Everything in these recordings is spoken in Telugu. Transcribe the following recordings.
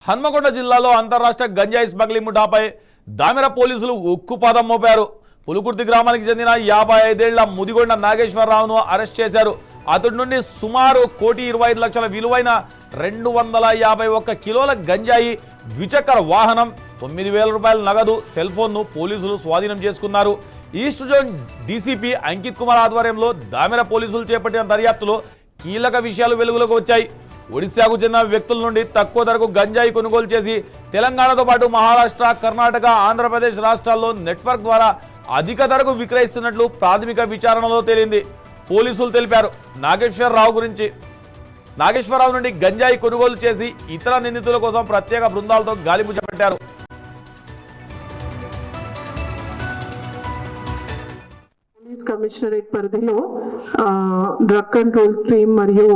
హన్మకొండ జిల్లాలో అంతర్రాష్ట్ర గంజాయి స్మగ్లింగ్ ముఠాపై దామెర పోలీసులు ఉక్కుపాదం మోపారు. పులుకుర్తి గ్రామానికి చెందిన 55 ఏళ్ల ముదిగొండ నాగేశ్వరరావును అరెస్ట్ చేశారు. అతడి నుండి సుమారు 1,25,00,000 విలువైన 251 కిలోల గంజాయి, ద్విచక్ర వాహనం, 9,000 రూపాయల నగదు, సెల్ ఫోన్ను పోలీసులు స్వాధీనం చేసుకున్నారు. East zone DCP Ankit Kumar ఆధ్వర్యంలో దామెర పోలీసులు చేపట్టిన దర్యాప్తులో కీలక విషయాలు వెలుగులోకి వచ్చాయి. ఒడిశాకు చెందిన వ్యక్తుల నుండి తక్కువ ధరకు గంజాయి కొనుగోలు చేసి తెలంగాణతో పాటు మహారాష్ట్ర, కర్ణాటక, ఆంధ్రప్రదేశ్ రాష్ట్రాల్లో నెట్వర్క్ ద్వారా అధిక ధరకు విక్రయిస్తున్నట్లు ప్రాథమిక విచారణలో తేలింది. పోలీసులు తెలిపారు. నాగేశ్వరరావు నుండి గంజాయి కొనుగోలు చేసి ఇతర నిందితుల కోసం ప్రత్యేక బృందాలతో గాలింపు చేపట్టారు. పోలీస్ కమిషనరేట్ పరిధిలో డ్రగ్ కంట్రోల్ టీమ్ మరియు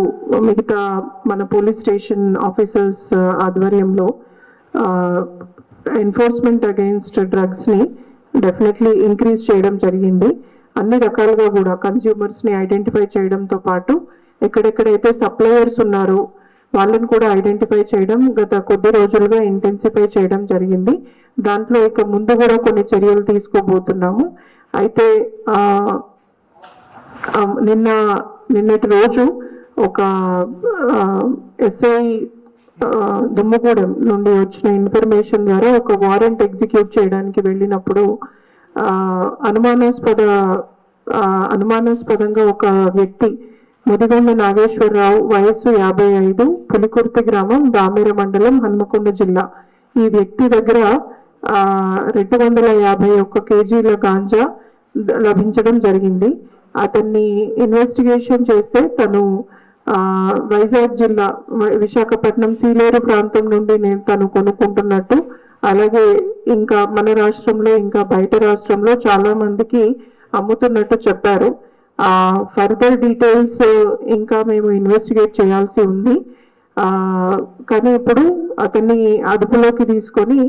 మిగతా మన పోలీస్ స్టేషన్ ఆఫీసర్స్ ఆధ్వర్యంలో ఎన్ఫోర్స్మెంట్ అగైన్స్ట్ డ్రగ్స్ని డెఫినెట్లీ ఇంక్రీజ్ చేయడం జరిగింది. అన్ని రకాలుగా కూడా కన్స్యూమర్స్ని ఐడెంటిఫై చేయడంతో పాటు ఎక్కడెక్కడైతే సప్లయర్స్ ఉన్నారో వాళ్ళని కూడా ఐడెంటిఫై చేయడం గత కొద్ది రోజులుగా ఇంటెన్సిఫై చేయడం జరిగింది. దాంట్లో ఇక ముందు కూడా కొన్ని చర్యలు తీసుకోబోతున్నాము. అయితే నిన్నటి రోజు ఒక ఎస్ఐ దుమ్మగూడెం నుండి వచ్చిన ఇన్ఫర్మేషన్ ద్వారా ఒక వారెంట్ ఎగ్జిక్యూట్ చేయడానికి వెళ్ళినప్పుడు అనుమానాస్పదంగా ఒక వ్యక్తి ముదిగొండ నాగేశ్వరరావు, వయస్సు 55, పులికుర్తి గ్రామం, దామెర మండలం, హన్మకొండ జిల్లా, ఈ వ్యక్తి దగ్గర 251 కేజీల గాంజా లభించడం జరిగింది. అతన్ని ఇన్వెస్టిగేషన్ చేస్తే తను వైజాగ్ జిల్లా విశాఖపట్నం సీలేరు ప్రాంతం నుండి తను కొనుక్కుంటున్నట్టు, అలాగే ఇంకా మన రాష్ట్రంలో ఇంకా బయట రాష్ట్రంలో చాలా మందికి అమ్ముతున్నట్టు చెప్పారు. ఫర్దర్ డీటెయిల్స్ ఇంకా మేము ఇన్వెస్టిగేట్ చేయాల్సి ఉంది. కానీ ఇప్పుడు అతన్ని అదుపులోకి తీసుకొని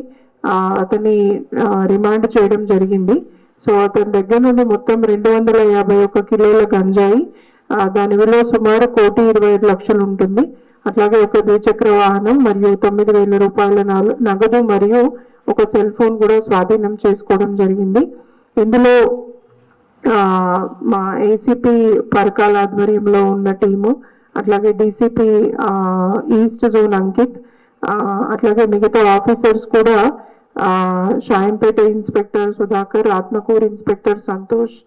అతన్ని రిమాండ్ చేయడం జరిగింది. సో అతని దగ్గర నుండి మొత్తం 251 కిలోల గంజాయి, దాని విలువ సుమారు 1,25,00,000 ఉంటుంది. అట్లాగే ఒక ద్విచక్ర వాహనం మరియు 9,000 రూపాయల నగదు మరియు ఒక సెల్ ఫోన్ కూడా స్వాధీనం చేసుకోవడం జరిగింది. ఇందులో మా ఏసీపీ పరకాల ఆధ్వర్యంలో ఉన్న టీము, అట్లాగే డీసీపీ ఈస్ట్ జోన్ అంకిత్, అట్లాగే మిగతా ఆఫీసర్స్ కూడా షాయంపేట ఇన్స్పెక్టర్ సుధాకర్, ఆత్మకూరు ఇన్స్పెక్టర్ సంతోష్,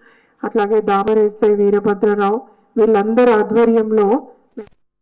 అట్లాగే దామర్ ఎస్ఐ వీరభద్రరావు, వీళ్ళందరి ఆధ్వర్యంలో